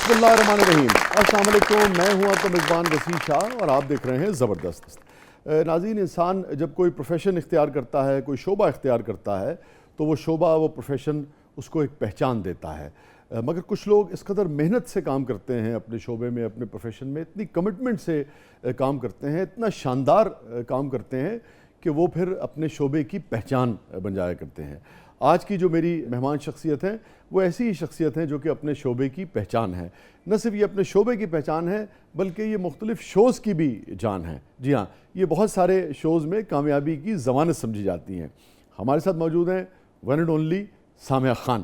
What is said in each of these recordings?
بسم اللہ الرحمن الرحیم، السلام علیکم، میں ہوں آپ کا میزبان وسیع شاہ اور آپ دیکھ رہے ہیں زبردست۔ ناظرین، انسان جب کوئی پروفیشن اختیار کرتا ہے، کوئی شعبہ اختیار کرتا ہے تو وہ شعبہ، وہ پروفیشن اس کو ایک پہچان دیتا ہے۔ مگر کچھ لوگ اس قدر محنت سے کام کرتے ہیں اپنے شعبے میں، اپنے پروفیشن میں، اتنی کمٹمنٹ سے کام کرتے ہیں، اتنا شاندار کام کرتے ہیں کہ وہ پھر اپنے شعبے کی پہچان بن جایا کرتے ہیں۔ آج کی جو میری مہمان شخصیت ہیں وہ ایسی ہی شخصیت ہیں جو کہ اپنے شعبے کی پہچان ہے۔ نہ صرف یہ اپنے شعبے کی پہچان ہے بلکہ یہ مختلف شوز کی بھی جان ہے۔ جی ہاں، یہ بہت سارے شوز میں کامیابی کی ضمانت سمجھی جاتی ہیں۔ ہمارے ساتھ موجود ہیں one and only Samia Khan.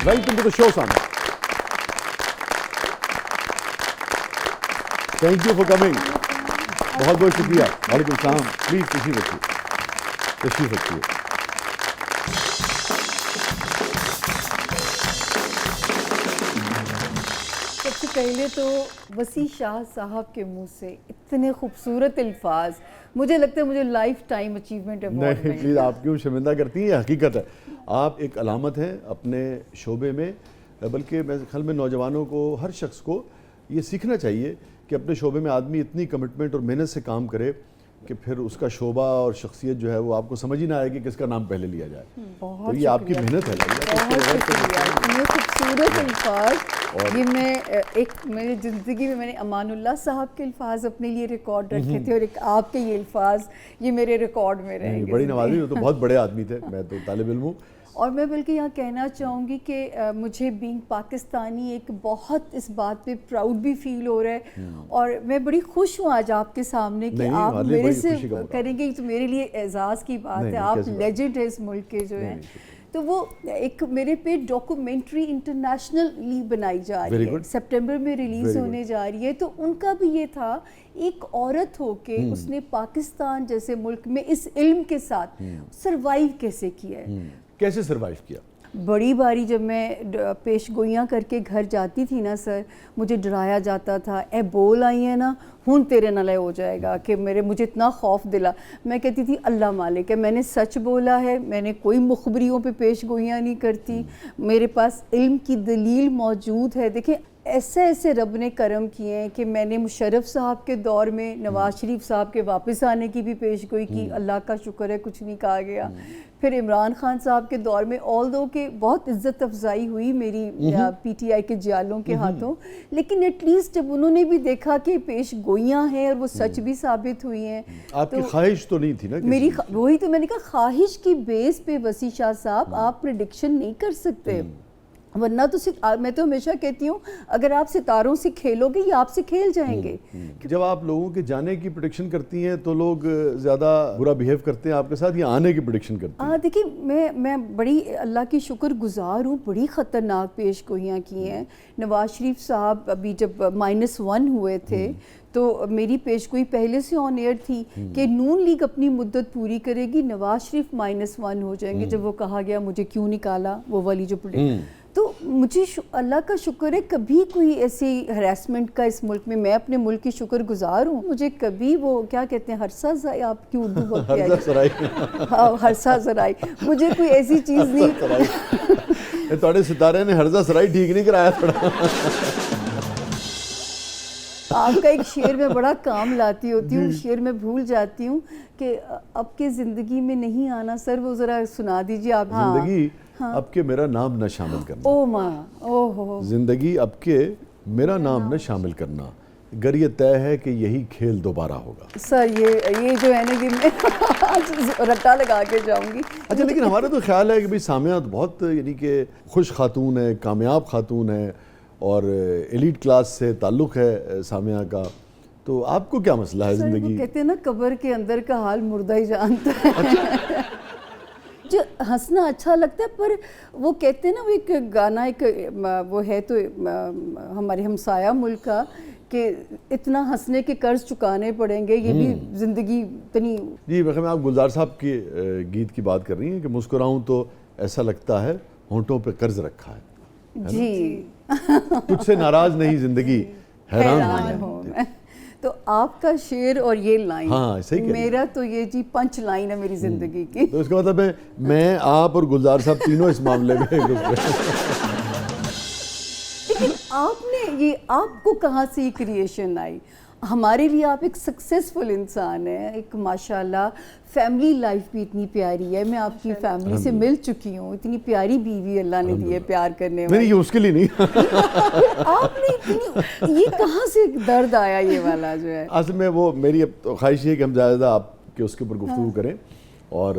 Welcome to the show Samia, thank you for coming, بہت بہت شکریہ۔ وعلیکم السلام، پلیز تشریف رکھیے، تشریف رکھیے۔ سب سے پہلے تو وسیع شاہ صاحب کے منہ سے اتنے خوبصورت الفاظ، مجھے لگتا ہے مجھے لائف ٹائم اچیومنٹ ایوارڈ نہیں پلیز، آپ کیوں شرمندہ کرتی ہیں؟ حقیقت ہے، آپ ایک علامت ہیں اپنے شعبے میں، بلکہ میرے خیال میں نوجوانوں کو، ہر شخص کو یہ سیکھنا چاہیے کہ اپنے شعبے میں آدمی اتنی کمٹمنٹ اور محنت سے کام کرے کہ پھر اس کا شعبہ اور شخصیت جو ہے وہ آپ کو سمجھ ہی نہ آئے کہ کس کا نام پہلے لیا جائے۔ تو یہ آپ کی محنت ہے۔ بہت شکریہ، اتنے خوبصورت الفاظ۔ یہ میں ایک میری زندگی میں نے امان اللہ صاحب کے الفاظ اپنے لیے ریکارڈ رکھے تھے اور ایک آپ کے یہ الفاظ، یہ میرے ریکارڈ میں رہیں گے۔ بڑی نوازی، وہ تو بہت بڑے آدمی تھے، میں تو طالب علم ہوں۔ اور میں بلکہ یہاں کہنا چاہوں گی کہ مجھے بینگ پاکستانی ایک بہت اس بات پہ پراؤڈ بھی فیل ہو رہا ہے، اور میں بڑی خوش ہوں آج آپ کے سامنے کہ آپ میرے سے کریں گے، تو میرے لیے اعزاز کی بات ہے۔ آپ لیجنڈ ہیں اس ملک کے جو ہیں۔ تو وہ ایک میرے پہ ڈاکومنٹری انٹرنیشنلی بنائی جا رہی ہے، سپٹمبر میں ریلیز ہونے جا رہی ہے۔ تو ان کا بھی یہ تھا، ایک عورت ہو کے اس نے پاکستان جیسے ملک میں اس علم کے ساتھ سروائیو کیسے کیا ہے، کیسے سروائیو کیا؟ بڑی باری جب میں پیش گوئیاں کر کے گھر جاتی تھی نا سر، مجھے ڈرایا جاتا تھا، اے بول آئی ہیں نا ہن تیرے نالے ہو جائے گا، کہ مجھے اتنا خوف دلا۔ میں کہتی تھی اللہ مالک ہے، میں نے سچ بولا ہے، میں نے کوئی مخبریوں پہ پیش گوئیاں نہیں کرتی، میرے پاس علم کی دلیل موجود ہے۔ دیکھیں ایسے ایسے رب نے کرم کیے ہیں کہ میں نے مشرف صاحب کے دور میں نواز شریف صاحب کے واپس آنے کی بھی پیش گوئی کی، اللہ کا شکر ہے کچھ نہیں کہا گیا۔ پھر عمران خان صاحب کے دور میں آلدو کہ بہت عزت افزائی ہوئی میری پی ٹی آئی کے جیالوں کے ہاتھوں، لیکن ایٹ لیسٹ جب انہوں نے بھی دیکھا کہ پیش گوئیاں ہیں اور وہ سچ بھی ثابت ہوئی ہیں۔ آپ کی خواہش تو نہیں تھی نا؟ میری وہی تو میں نے کہا، خواہش کی بیس پہ وسیع شاہ صاحب آپ پریڈکشن نہیں کر سکتے، ورنہ تو میں تو ہمیشہ کہتی ہوں اگر آپ ستاروں سے کھیلو گے یہ آپ سے کھیل جائیں گے۔ جب آپ لوگوں کے جانے کی پریڈکشن کرتی ہیں تو لوگ زیادہ برا بیہیو کرتے ہیں آپ کے ساتھ یا آنے کی پریڈکشن کرتے ہیں؟ دیکھیے میں بڑی اللہ کی شکر گزار ہوں، بڑی خطرناک پیش گوئیاں کی ہیں۔ نواز شریف صاحب ابھی جب -1 ہوئے تھے تو میری پیش گوئی پہلے سے آن ایئر تھی کہ نون لیگ اپنی مدت پوری کرے گی، نواز شریف -1 ہو جائیں گے۔ جب وہ کہا گیا مجھے کیوں نکالا، وہ والی جو تو مجھے اللہ کا شکر ہے کبھی کوئی ایسی ہراسمنٹ کا اس ملک میں اپنے ملک کی شکر گزار ہوں، مجھے کبھی وہ کیا کہتے ہیں ہرسہ زرائی، آپ کی اردو بولتے ہیں، ہاں ہرسہ زرائی، مجھے کوئی ایسی چیز نہیں۔ تھوڑے ستارے نے ہرزہ سرائی ٹھیک نہیں کرایا تھوڑا۔ آپ کا ایک شعر میں بڑا کام لاتی ہوتی ہوں، شعر میں بھول جاتی ہوں کہ اب کے زندگی میں نہیں آنا، سر وہ ذرا سنا دیجیے آپ۔ زندگی اب کے میرا نام نہ شامل کرنا، او ماں، او ہو، زندگی اب کے میرا نام نہ شامل کرنا، گر یہ طے ہے کہ یہی کھیل دوبارہ ہوگا۔ سر یہ جو ہے نا کہ میں رٹا لگا کے جاؤں گی۔ اچھا لیکن ہمارا تو خیال ہے کہ بھئی سامعہ بہت یعنی کہ خوش خاتون ہے، کامیاب خاتون ہے اور ایلیٹ کلاس سے تعلق ہے سامعہ کا، تو آپ کو کیا مسئلہ ہے زندگی؟ وہ کہتے ہیں نا قبر کے اندر کا حال مردہ ہی جانتا ہے۔ جو ہنسنا اچھا لگتا ہے، پر وہ کہتے ہیں نا وہ ایک گانا ایک وہ ہے تو ہمارے ہمسایہ ملک کا کہ اتنا ہنسنے کے قرض چکانے پڑیں گے, یہ بھی زندگی اتنی. جی میں آپ گلزار صاحب کے گیت کی بات کر رہی ہیں کہ مسکراؤں تو ایسا لگتا ہے ہونٹوں پہ قرض رکھا ہے. جی کچھ سے ناراض نہیں زندگی, حیران ہوں میں. تو آپ کا شعر اور یہ لائن, ہاں صحیح کہہ رہی ہیں. میرا تو یہ جی پنچ لائن ہے میری زندگی کی. تو اس کا مطلب ہے میں, آپ اور گلزار صاحب تینوں اس معاملے میں لیکن آپ نے یہ, آپ کو کہاں سے یہ کریشن آئی؟ ہمارے لیے آپ ایک سکسیسفل انسان ہیں, ایک ماشاءاللہ فیملی لائف بھی اتنی پیاری ہے. میں آپ کی فیملی سے مل چکی ہوں, اتنی پیاری بیوی اللہ نے دی ہے پیار کرنے والی. نہیں یہ اس کے لیے نہیں, آپ نے اتنی, یہ کہاں سے درد آیا یہ والا جو ہے؟ اصل میں وہ میری اب خواہش ہے کہ ہم زیادہ آپ کے اس کے اوپر گفتگو کریں, اور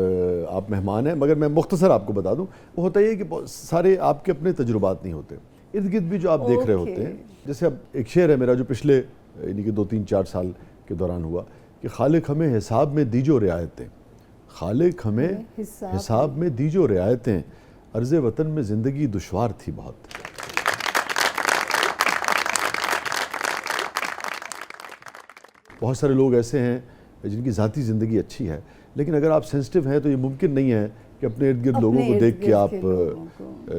آپ مہمان ہیں, مگر میں مختصر آپ کو بتا دوں. وہ ہوتا یہ کہ سارے آپ کے اپنے تجربات نہیں ہوتے, ارد گرد بھی جو آپ دیکھ رہے ہوتے ہیں. جیسے اب ایک شعر ہے میرا جو پچھلے یعنی کہ 2-3-4 سال کے دوران ہوا کہ خالق ہمیں حساب میں دیجو رعایتیں, خالق ہمیں حساب میں دیجو رعایتیں, عرض وطن میں زندگی دشوار تھی بہت. بہت سارے لوگ ایسے ہیں جن کی ذاتی زندگی اچھی ہے, لیکن اگر آپ سینسٹیو ہیں تو یہ ممکن نہیں ہے کہ اپنے ارد گرد لوگوں کو دیکھ کے آپ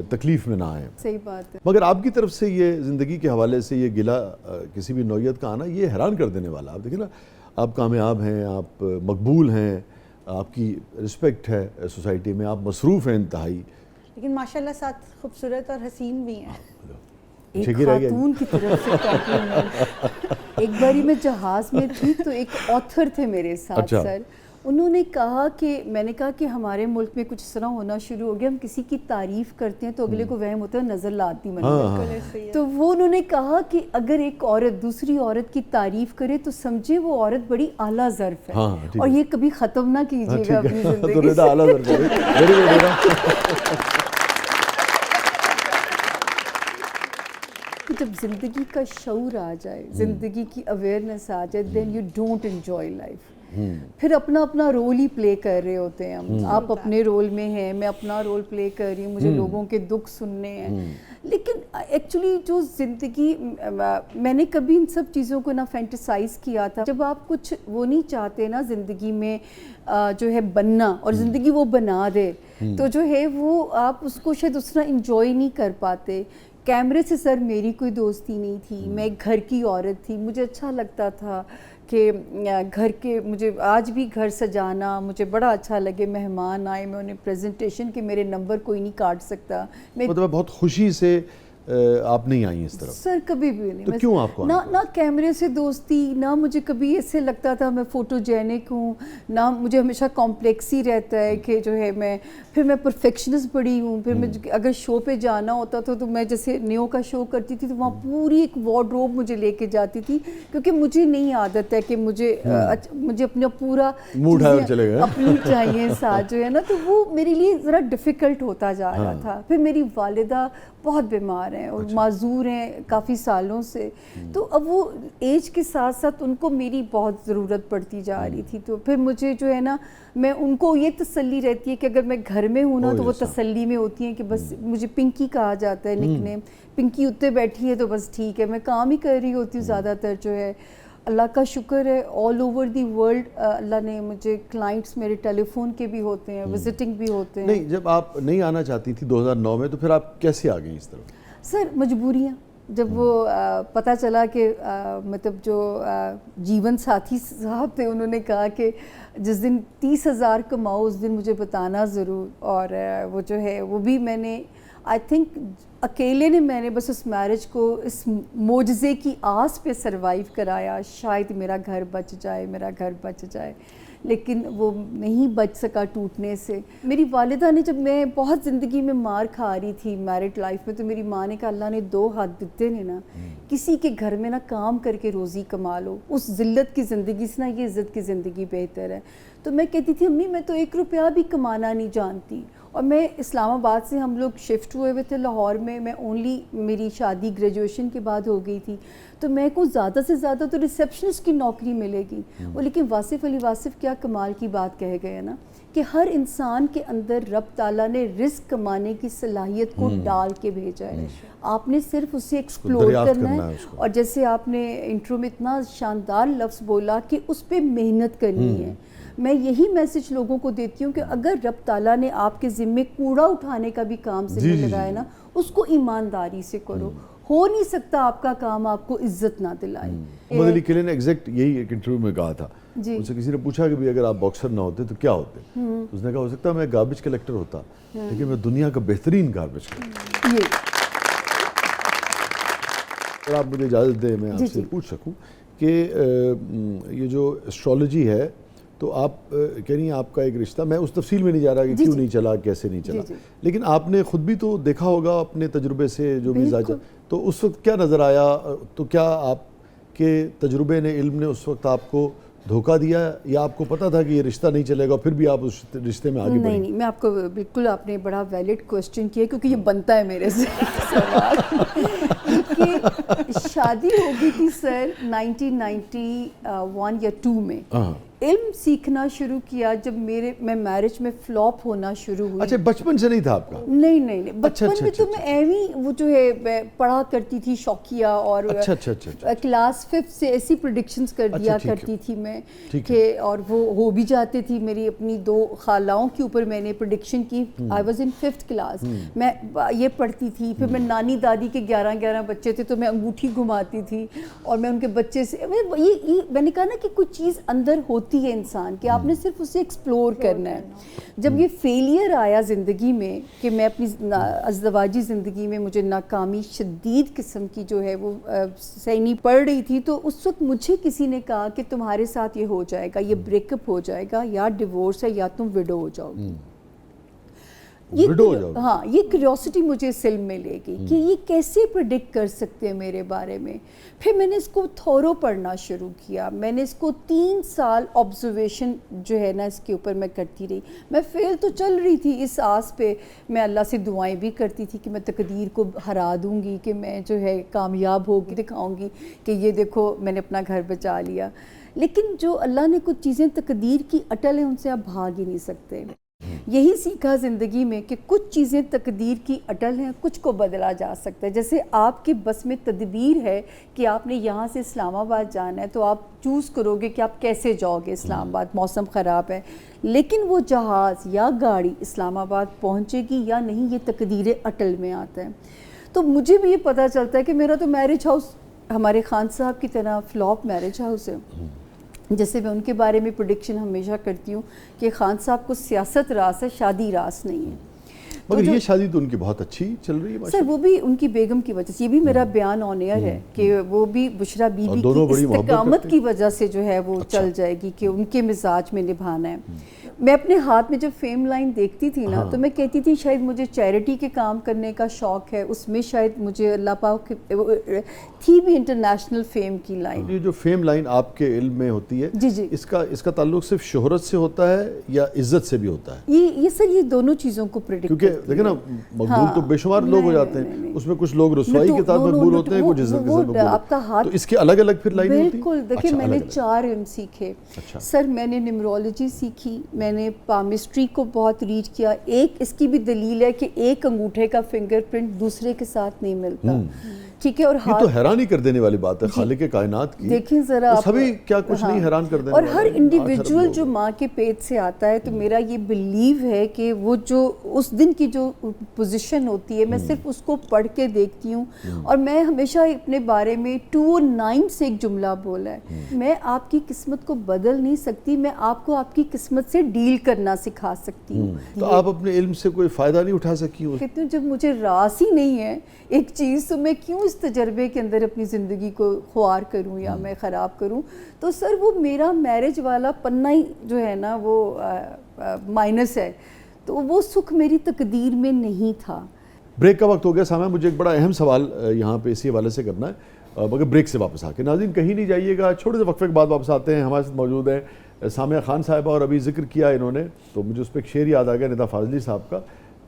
تکلیف میں نہ آئیں. صحیح بات ہے. مگر آپ کی طرف سے یہ زندگی کے حوالے سے یہ گلہ کسی بھی نوعیت کا آنا, یہ حیران کر دینے والا. آپ دیکھیں نا, آپ کامیاب ہیں, آپ مقبول ہیں, آپ کی رسپیکٹ ہے سوسائٹی میں, آپ مصروف ہیں انتہائی, لیکن ماشاءاللہ ساتھ خوبصورت اور حسین بھی ہیں. ایک خاتون کی طرف سے کمپلیمنٹ. ایک باری میں جہاز میں تھی تو ایک آتھر تھے میرے ساتھ سر, انہوں نے کہا کہ, میں نے کہا کہ ہمارے ملک میں کچھ اس طرح ہونا شروع ہو گیا, ہم کسی کی تعریف کرتے ہیں تو اگلے کو وہم ہوتا ہے نظر لاتی منظر. تو وہ انہوں نے کہا کہ اگر ایک عورت دوسری عورت کی تعریف کرے تو سمجھے وہ عورت بڑی اعلیٰ ظرف ہے, اور یہ کبھی ختم نہ کیجیے گا اپنی زندگی سے. جب زندگی کا شعور آ جائے, زندگی کی اویئرنیس آ جائے, then you don't enjoy life. پھر اپنا اپنا رول ہی پلے کر رہے ہوتے ہیں ہم. آپ اپنے رول میں ہیں, میں اپنا رول پلے کر رہی ہوں, مجھے لوگوں کے دکھ سننے ہیں. لیکن ایکچولی جو زندگی, میں نے کبھی ان سب چیزوں کو نہ فینٹیسائز کیا تھا. جب آپ کچھ وہ نہیں چاہتے نا زندگی میں جو ہے بننا, اور زندگی وہ بنا دے, تو جو ہے وہ آپ اس کو شاید اس طرح انجوائے نہیں کر پاتے. کیمرے سے سر میری کوئی دوستی نہیں تھی, میں ایک گھر کی عورت تھی. مجھے اچھا لگتا تھا کہ گھر کے, مجھے آج بھی گھر سجانا مجھے بڑا اچھا لگے. مہمان آئے, میں انہیں پریزنٹیشن کے میرے نمبر کوئی نہیں کاٹ سکتا. مطلب بہت خوشی سے آپ نہیں آئیں اس طرف؟ سر کبھی بھی نہیں. تو کیوں آپ کو نہ کیمرے سے دوستی, نہ مجھے کبھی ایسے لگتا تھا میں فوٹو جینک ہوں, نہ مجھے ہمیشہ کمپلیکس ہی رہتا ہے کہ جو ہے میں پرفیکشنسٹ بڑی ہوں. پھر میں اگر شو پہ جانا ہوتا تھا تو میں جیسے نیو کا شو کرتی تھی تو وہاں پوری ایک وارڈروب مجھے لے کے جاتی تھی, کیونکہ مجھے نہیں عادت ہے کہ مجھے اپنا پورا اپنی چاہیے ساتھ جو ہے نا, تو وہ میرے لیے ذرا ڈیفیکلٹ ہوتا جا رہا تھا. پھر میری والدہ بہت بیمار ہیں اور معذور ہیں کافی سالوں سے, تو اب وہ ایج کے ساتھ ساتھ ان کو میری بہت ضرورت پڑتی جا رہی تھی. تو پھر مجھے جو ہے نا, میں ان کو یہ تسلی رہتی ہے کہ اگر میں گھر میں ہوں نا تو وہ تسلی میں ہوتی ہیں کہ بس مجھے پنکی کہا جاتا ہے نک نیم, پنکی اتنے بیٹھی ہے تو بس ٹھیک ہے. میں کام ہی کر رہی ہوتی ہوں زیادہ تر جو ہے, اللہ کا شکر ہے آل اوور دی ورلڈ اللہ نے مجھے کلائنٹس میرے ٹیلی فون کے بھی ہوتے ہیں, وزٹنگ بھی ہوتے ہیں. نہیں, جب آپ نہیں آنا چاہتی تھی 2009 میں, تو پھر آپ کیسے آ گئیں اس طرف؟ سر مجبوریاں. جب وہ پتہ چلا کہ مطلب جو جیون ساتھی صاحب تھے انہوں نے کہا کہ جس دن 30,000 کماؤ اس دن مجھے بتانا ضرور, اور وہ جو ہے وہ بھی میں نے آئی تھنک اکیلے نے میں نے بس اس میرج کو اس معجزے کی آس پہ سروائیو کرایا, شاید میرا گھر بچ جائے, میرا گھر بچ جائے, لیکن وہ نہیں بچ سکا ٹوٹنے سے. میری والدہ نے, جب میں بہت زندگی میں مار کھا رہی تھی میرڈ لائف میں, تو میری ماں نے کہا اللہ نے 2 ہاتھ دیتے نے نا, کسی کے گھر میں نا کام کر کے روزی کما لو, اس ذلت کی زندگی سے نا یہ عزت کی زندگی بہتر ہے. تو میں کہتی تھی امی میں تو 1 روپیہ بھی کمانا نہیں جانتی, اور میں اسلام آباد سے ہم لوگ شفٹ ہوئے ہوئے تھے لاہور میں اونلی میری شادی گریجویشن کے بعد ہو گئی تھی، تو میں کو زیادہ سے زیادہ تو ریسیپشنسٹ کی نوکری ملے گی، وہ لیکن واصف علی واصف کیا کمال کی بات کہے گئے نا کہ ہر انسان کے اندر رب تعالیٰ نے رزق کمانے کی صلاحیت کو ڈال کے بھیجا ہے، آپ نے صرف اسے ایکسپلور کرنا ہے، اور جیسے آپ نے انٹرو میں اتنا شاندار لفظ بولا کہ اس پہ محنت کرنی ہے، میں یہی میسج لوگوں کو دیتی ہوں کہ اگر رب تعالیٰ نے آپ کے ذمے کوڑا اٹھانے کا بھی کام ذمہ لگایا نا، اس کو ایمانداری سے کرو، ہو نہیں سکتا آپ کا کام آپ کو عزت نہ دلائے۔ محمد علی کلے نے ایگزیکٹ یہی ایک انٹرویو میں کہا تھا، ان سے کسی نے پوچھا کہ بھی اگر آپ باکسر نہ ہوتے تو کیا ہوتے، اس نے کہا ہو سکتا میں گاربیج کلیکٹر ہوتا لیکن میں دنیا کا بہترین گاربیج کلیکٹر۔ اگر آپ مجھے اجازت دیں میں آپ سے پوچھ سکوں کہ یہ جو اسٹرالوجی ہے تو آپ کہہ رہی ہیں آپ کا ایک رشتہ، میں اس تفصیل میں نہیں جا رہا کہ کیوں نہیں چلا کیسے نہیں چلا، لیکن آپ نے خود بھی تو دیکھا ہوگا اپنے تجربے سے جو مزاج، تو اس وقت کیا نظر آیا، تو کیا آپ کے تجربے نے علم نے اس وقت آپ کو دھوکہ دیا یا آپ کو پتہ تھا کہ یہ رشتہ نہیں چلے گا پھر بھی آپ اس رشتے میں آگے بڑھیں؟ نہیں، میں آپ کو بالکل، آپ نے بڑا ویلڈ کوسچن کیا کیونکہ یہ بنتا ہے میرے سے سوال کہ شادی ہو گئی تھی سر 1991 یا 2 میں، علم سیکھنا شروع کیا جب میں میرج میں فلاپ ہونا شروع ہوئی۔ اچھا بچپن سے نہیں تھا آپ کا؟ نہیں، بچپن میں تو میں ایویں وہ جو ہے پڑھا کرتی تھی شوقیہ، اور کلاس 5 سے ایسی پریڈکشنز کر دیا کرتی تھی میں کہ، اور وہ ہو بھی جاتے تھی، میری اپنی 2 خالاؤں کے اوپر میں نے پریڈکشن کی، I was in 5th class, میں یہ پڑھتی تھی، پھر میں نانی دادی کے 11 بچے تھے تو میں انگوٹھی گھماتی تھی اور میں ان کے بچے سے، میں نے کہا نا کہ کوئی چیز اندر ہوتی ہے انسان کہ آپ نے صرف اسے ایکسپلور کرنا ہے۔ جب یہ فیلئر آیا زندگی میں کہ میں اپنی ازدواجی زندگی میں مجھے ناکامی شدید قسم کی جو ہے وہ سہنی پڑ رہی تھی، تو اس وقت مجھے کسی نے کہا کہ تمہارے ساتھ یہ ہو جائے گا، یہ بریک اپ ہو جائے گا، یا ڈیورس ہے یا تم وڈو ہو جاؤ گی۔ ہاں، یہ کیوریوسٹی مجھے اس علم میں لے گئی کہ یہ کیسے پریڈکٹ کر سکتے ہیں میرے بارے میں۔ پھر میں نے اس کو تھورو پڑھنا شروع کیا، میں نے اس کو 3 سال آبزرویشن جو ہے نا اس کے اوپر میں کرتی رہی، میں فیل تو چل رہی تھی اس آس پہ، میں اللہ سے دعائیں بھی کرتی تھی کہ میں تقدیر کو ہرا دوں گی، کہ میں جو ہے کامیاب ہو کے دکھاؤں گی کہ یہ دیکھو میں نے اپنا گھر بچا لیا، لیکن جو اللہ نے کچھ چیزیں تقدیر کی اٹل ہیں ان سے آپ بھاگ ہی نہیں سکتے۔ یہی سیکھا زندگی میں کہ کچھ چیزیں تقدیر کی اٹل ہیں، کچھ کو بدلا جا سکتا ہے، جیسے آپ کے بس میں تدبیر ہے کہ آپ نے یہاں سے اسلام آباد جانا ہے تو آپ چوز کرو گے کہ آپ کیسے جاؤ گے اسلام آباد، موسم خراب ہے، لیکن وہ جہاز یا گاڑی اسلام آباد پہنچے گی یا نہیں یہ تقدیر اٹل میں آتا ہے۔ تو مجھے بھی یہ پتہ چلتا ہے کہ میرا تو میرج ہاؤس ہمارے خان صاحب کی طرح فلاپ میرج ہاؤس ہے، جیسے میں ان کے بارے میں پریڈکشن ہمیشہ کرتی ہوں کہ خان صاحب کو سیاست راس ہے، شادی راس نہیں ہے۔ مگر یہ شادی تو ان کی بہت اچھی چل رہی ہے سر، وہ بھی ان کی بیگم کی وجہ سے، یہ بھی میرا بیان آن ایئر ہے کہ وہ بھی بشرا بی بی کی استقامت کی وجہ سے جو ہے وہ چل جائے گی کہ ان کے مزاج میں نبھانا ہے۔ میں اپنے ہاتھ میں جب فیم لائن دیکھتی تھی نا تو میں کہتی تھی شاید مجھے چیریٹی کے کام کرنے کا شوق ہے، اس میں شاید مجھے اللہ پاک تھی بھی انٹرنیشنل فیم کی لائن۔ یہ جو فیم لائن آپ کے علم میں ہوتی ہے، جی اس کا تعلق صرف شہرت سے ہوتا ہے یا عزت سے بھی ہوتا ہے؟ یہ سر یہ دونوں چیزوں کو پریڈکٹ، کیونکہ دیکھیں نا مقبول تو بے شمار لوگ ہو جاتے ہیں، اس میں کچھ لوگ رسوائی کے ساتھ مقبول ہوتے ہیں، کچھ عزت کے ساتھ مقبول ہوتے ہیں، تو اس کے الگ الگ پھر لائن ہوتی ہیں؟ بالکل، دیکھیں میں نے 4 علم سیکھے سر، میں نے نیمرولوجی سیکھی، میں نے پامسٹری کو بہت ریڈ کیا، ایک اس کی بھی دلیل ہے کہ ایک انگوٹھے کا فنگر پرنٹ دوسرے کے ساتھ نہیں ملتا، ٹھیک ہے، اور یہ تو حیرانی کر دینے والی بات ہے خالق کائنات کی، دیکھیں ذرا سبھی کیا کچھ نہیں حیران کر دینے اور والا ہر انڈیویجول جو ماں کے پیٹ سے آتا ہے، تو میرا یہ بلیو ہے کہ وہ جو اس دن کی جو پوزیشن ہوتی ہے میں صرف اس کو پڑھ کے دیکھتی ہوں، اور میں ہمیشہ اپنے بارے میں 209 سے ایک جملہ بولا ہے، میں آپ کی قسمت کو بدل نہیں سکتی، میں آپ کو آپ کی قسمت سے ڈیل کرنا سکھا سکتی ہوں۔ تو آپ اپنے علم سے کوئی فائدہ نہیں اٹھا سکی ہو؟ کہتی ہوں جب مجھے راس ہی نہیں ہے ایک چیز تو میں کیوں اس تجربے کے اندر اپنی زندگی کو خوار کروں یا میں خراب کروں؟ تو سر وہ میرا میرج والا پنہ ہی جو ہے نا وہ مائنس ہے، تو وہ سکھ میری تقدیر میں نہیں تھا۔ بریک کا وقت ہو گیا سامعین، مجھے ایک بڑا اہم سوال یہاں پہ اسی حوالے سے کرنا ہے، مگر بریک سے واپس آ کے ناظرین کہیں نہیں جائیے گا، چھوٹے سے وقفے کے بعد واپس آتے ہیں۔ ہمارے ساتھ موجود ہیں سامعہ خان صاحبہ، اور ابھی ذکر کیا انہوں نے تو مجھے اس پہ ایک شعر یاد آ گیا ندا فاضلی صاحب کا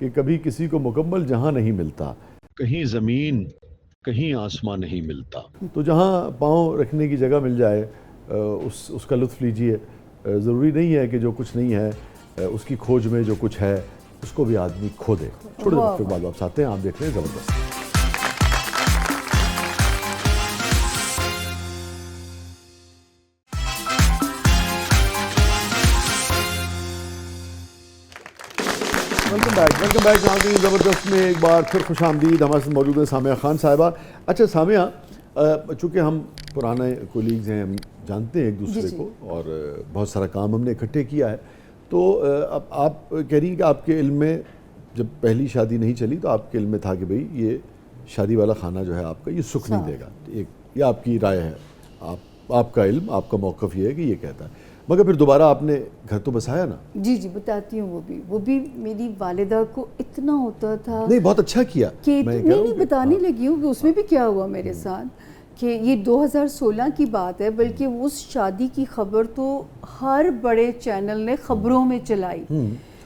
کہ کبھی کسی کو مکمل جہاں نہیں ملتا, کہیں زمین کہیں آسمان نہیں ملتا. تو جہاں پاؤں رکھنے کی جگہ مل جائے اس کا لطف لیجئے. ضروری نہیں ہے کہ جو کچھ نہیں ہے اس کی کھوج میں جو کچھ ہے اس کو بھی آدمی کھو دے. چھوڑے وقت کے بعد واپس آتے ہیں, آپ دیکھ رہے ہیں زبردست. ویلکم بیک ناظرین, زبردست میں ایک بار پھر خوش آمدید. ہمارے ساتھ موجود ہیں سامیہ خان صاحبہ. اچھا سامیہ, چونکہ ہم پرانے کولیگز ہیں, ہم جانتے ہیں ایک دوسرے کو اور بہت سارا کام ہم نے اکٹھے کیا ہے, تو اب آپ کہہ رہی ہیں کہ آپ کے علم میں جب پہلی شادی نہیں چلی تو آپ کے علم میں تھا کہ بھئی یہ شادی والا خانہ جو ہے آپ کا یہ سکھ نہیں دے گا. یہ آپ کی رائے ہے, آپ کا علم, آپ کا موقف یہ ہے کہ یہ کہتا ہے, مگر پھر دوبارہ آپ نے گھر تو بسایا نا. جی بتاتی ہوں. وہ بھی میری والدہ کو اتنا ہوتا تھا. نہیں, بہت اچھا کیا. کہ نہیں بتانے لگی ہوں کہ اس میں بھی کیا ہوا میرے ساتھ, کہ یہ 2016 کی بات ہے, بلکہ اس شادی کی خبر تو ہر بڑے چینل نے خبروں میں چلائی.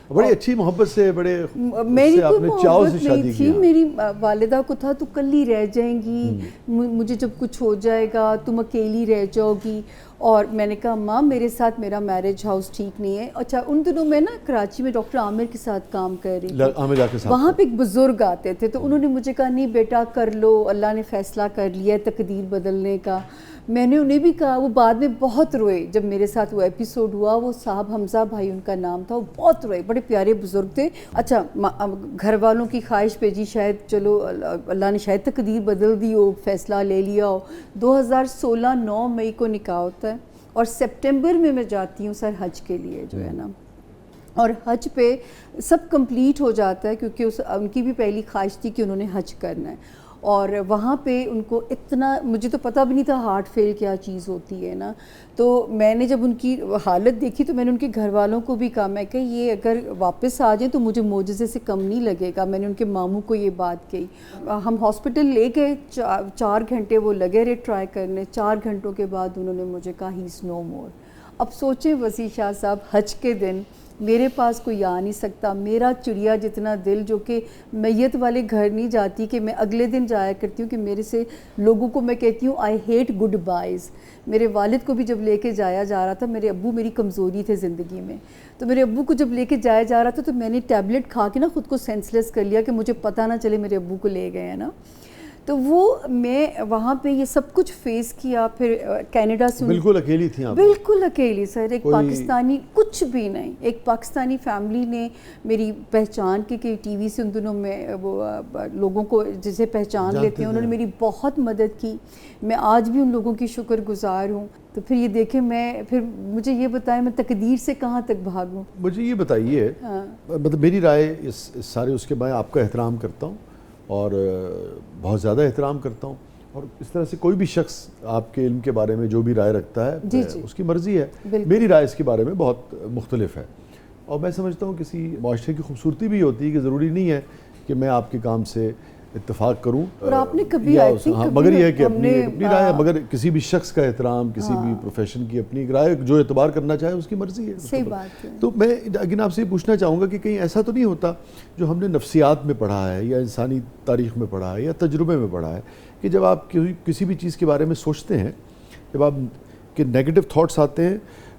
بڑی اچھی محبت سے, بڑے میری کوئی محبت نہیں تھی, میری والدہ کو تھا تو کل ہی رہ جائیں گی, مجھے جب کچھ ہو جائے گا تم اکیلی رہ جاؤ گی. اور میں نے کہا ماں میرے ساتھ میرا میرج ہاؤس ٹھیک نہیں ہے. اچھا ان دنوں میں نا کراچی میں ڈاکٹر عامر کے ساتھ کام کر رہی تھی, وہاں پہ ایک بزرگ آتے تھے, تو انہوں نے مجھے کہا نہیں بیٹا کر لو, اللہ نے فیصلہ کر لیا ہے تقدیر بدلنے کا. میں نے انہیں بھی کہا, وہ بعد میں بہت روئے جب میرے ساتھ وہ ایپیسوڈ ہوا. وہ صاحب حمزہ بھائی ان کا نام تھا, وہ بہت روئے, بڑے پیارے بزرگ تھے. اچھا گھر والوں کی خواہش پہ جی شاید چلو اللہ نے شاید تقدیر بدل دی ہو, فیصلہ لے لیا ہو. 2016 9 مئی کو نکاح ہوتا ہے اور سپٹمبر میں جاتی ہوں سر حج کے لیے جو ہے نا, اور حج پہ سب کمپلیٹ ہو جاتا ہے کیونکہ ان کی بھی پہلی خواہش تھی کہ انہوں نے حج کرنا ہے. اور وہاں پہ ان کو اتنا, مجھے تو پتہ بھی نہیں تھا ہارٹ فیل کیا چیز ہوتی ہے نا, تو میں نے جب ان کی حالت دیکھی تو میں نے ان کے گھر والوں کو بھی کہا, میں کہ یہ اگر واپس آ جائیں تو مجھے معجزے سے کم نہیں لگے گا. میں نے ان کے ماموں کو یہ بات کہی. ہم ہاسپٹل لے گئے, 4 گھنٹے وہ لگے رہے ٹرائی کرنے. 4 گھنٹوں کے بعد انہوں نے مجھے کہا ہی از نو مور. اب سوچیں وسیع شاہ صاحب, حج کے دن میرے پاس کوئی آ نہیں سکتا, میرا چڑیا جتنا دل جو کہ میت والے گھر نہیں جاتی, کہ میں اگلے دن جایا کرتی ہوں, کہ میرے سے لوگوں کو میں کہتی ہوں آئی ہیٹ گڈ بائز. میرے والد کو بھی جب لے کے جایا جا رہا تھا, میرے ابو میری کمزوری تھے زندگی میں, تو میرے ابو کو جب لے کے جایا جا رہا تھا تو میں نے ٹیبلٹ کھا کے نا خود کو سینس لیس کر لیا کہ مجھے پتہ نہ چلے میرے ابو کو لے گئے ہیں نا. تو وہ میں وہاں پہ یہ سب کچھ فیس کیا. پھر کینیڈا سے بالکل اکیلی تھیں آپ؟ بالکل اکیلی سر, ایک پاکستانی کچھ بھی نہیں, ایک پاکستانی فیملی نے میری پہچان کی, کہ ٹی وی سے ان دنوں میں وہ لوگوں کو جسے پہچان لیتے ہیں, انہوں نے میری بہت مدد کی. میں آج بھی ان لوگوں کی شکر گزار ہوں. تو پھر یہ دیکھیں, میں پھر مجھے یہ بتائیں میں تقدیر سے کہاں تک بھاگوں. مجھے یہ بتائیے, مطلب میری رائے اس سارے اس کے میں آپ کا احترام کرتا ہوں اور بہت زیادہ احترام کرتا ہوں, اور اس طرح سے کوئی بھی شخص آپ کے علم کے بارے میں جو بھی رائے رکھتا ہے اس کی مرضی ہے. میری رائے اس کے بارے میں بہت مختلف ہے, اور میں سمجھتا ہوں کسی معاشرے کی خوبصورتی بھی ہوتی ہے کہ ضروری نہیں ہے کہ میں آپ کے کام سے اتفاق کروں, اور آپ نے کبھی مگر یہ ہے کہ اپنی رائے, مگر کسی بھی شخص کا احترام, کسی بھی پروفیشن کی اپنی رائے, جو اعتبار کرنا چاہے اس کی مرضی ہے. صحیح بات ہے. تو میں لیکن آپ سے یہ پوچھنا چاہوں گا کہ کہیں ایسا تو نہیں ہوتا جو ہم نے نفسیات میں پڑھا ہے یا انسانی تاریخ میں پڑھا ہے یا تجربے میں پڑھا ہے, کہ جب آپ کسی بھی چیز کے بارے میں سوچتے ہیں, جب آپ کے نیگیٹو تھاٹس آتے ہیں,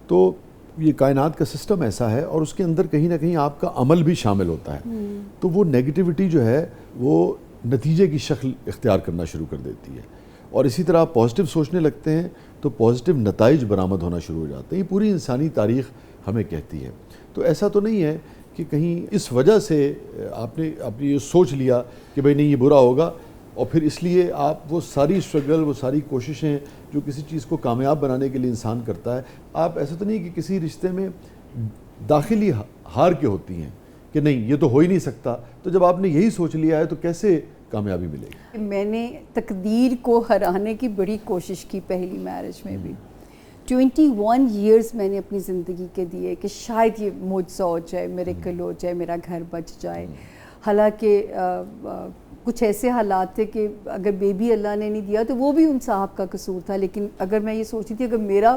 تو یہ کائنات کا سسٹم ایسا ہے اور اس کے اندر کہیں نہ کہیں آپ کا عمل بھی شامل ہوتا ہے, تو وہ نیگیٹیوٹی جو ہے وہ نتیجے کی شکل اختیار کرنا شروع کر دیتی ہے, اور اسی طرح آپ پازیٹیو سوچنے لگتے ہیں تو پازیٹیو نتائج برآمد ہونا شروع ہو جاتے ہیں. یہ پوری انسانی تاریخ ہمیں کہتی ہے. تو ایسا تو نہیں ہے کہ کہیں اس وجہ سے آپ نے یہ سوچ لیا کہ بھئی نہیں یہ برا ہوگا, اور پھر اس لیے آپ وہ ساری اسٹرگل, وہ ساری کوششیں جو کسی چیز کو کامیاب بنانے کے لیے انسان کرتا ہے, آپ ایسا تو نہیں کہ کسی رشتے میں داخلی ہار کے ہوتی ہیں کہ نہیں یہ تو ہو ہی نہیں سکتا, تو جب آپ نے یہی سوچ لیا ہے تو کیسے کامیابی ملے گی؟ میں نے تقدیر کو ہرانے کی بڑی کوشش کی پہلی میرج میں بھی. 21 ایئرز میں نے اپنی زندگی کے دیے کہ شاید یہ معجزہ ہو جائے, میریکل ہو جائے, میرا گھر بچ جائے. حالانکہ کچھ ایسے حالات تھے کہ اگر بیبی اللہ نے نہیں دیا تو وہ بھی ان صاحب کا قصور تھا, لیکن اگر میں یہ سوچتی تھی اگر میرا